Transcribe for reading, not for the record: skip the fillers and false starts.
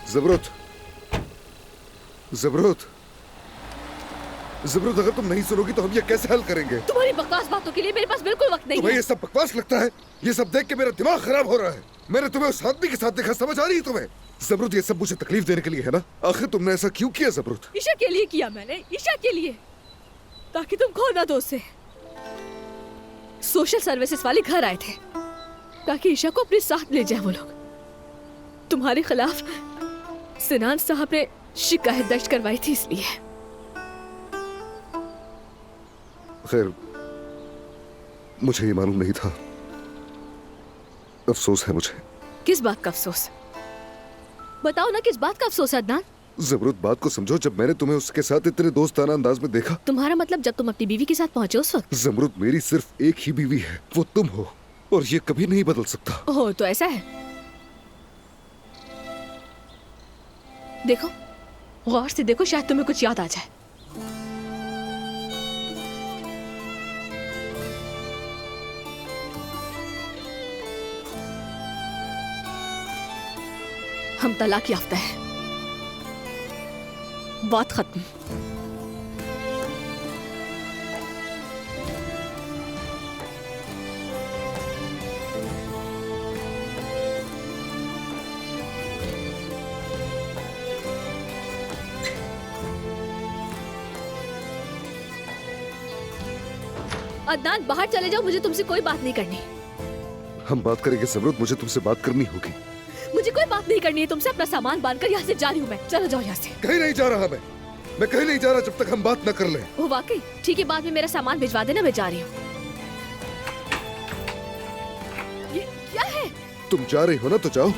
ज़बरूत, ज़बरूत, ज़बरूत, अगर तुम नहीं सुनोगी तो हम ये कैसे हल करेंगे? तुम्हारी बकवास बातों के लिए मेरे पास बिल्कुल वक्त नहीं तुम्हें है। ये सब बकवास लगता है? ये सब देख के मेरा दिमाग खराब हो रहा है। मैंने तुम्हें उस आदमी के साथ देखा, समझ आ रही है तुम्हें? ज़बरूत, ये सब मुझे तकलीफ देने के लिए है ना? आखिर तुमने ऐसा क्यों किया ज़बरूत? ईशा के लिए किया मैंने, ईशा के लिए, ताकि तुम खो ना दो उसे। सोशल सर्विसेज वाले घर आए थे ताकि ईशा को अपने साथ ले जाए वो लोग। तुम्हारे खिलाफ सिनान साहब ने शिकायत दर्ज करवाई थी इसलिए। खैर, मुझे ये मालूम नहीं था। अफसोस है मुझे। किस बात का अफसोस? बताओ ना, किस बात का अफसोस है अदनान? ज़बरूत, बात को समझो। जब मैंने तुम्हें उसके साथ इतने दोस्ताना अंदाज में देखा। तुम्हारा मतलब जब तुम अपनी बीवी के साथ पहुंचे उस वक्त? ज़बरूत, मेरी सिर्फ एक ही बीवी है, वो तुम हो, और ये कभी नहीं बदल सकता। ओह, तो ऐसा है। देखो, गौर से देखो, शायद तुम्हें कुछ याद आ जाए। हम तलाक याफ्ता है, बात खत्म। अदनान, बाहर चले जाओ, मुझे तुमसे कोई बात नहीं करनी। हम बात करेंगे ज़बरूत, मुझे तुमसे बात करनी होगी। मुझे कोई बात नहीं करनी है तुमसे। अपना सामान बांधकर यहाँ से जा रही हूँ मैं। चलो जाओ यहाँ से। कहीं नहीं जा रहा मैं कहीं नहीं जा रहा जब तक हम बात न कर लें। ओ वाकई? ठीक है, बाद में मेरा सामान भिजवा देना, मैं जा रही हूँ। ये क्या है? तुम जा रही हो ना तो जाओ।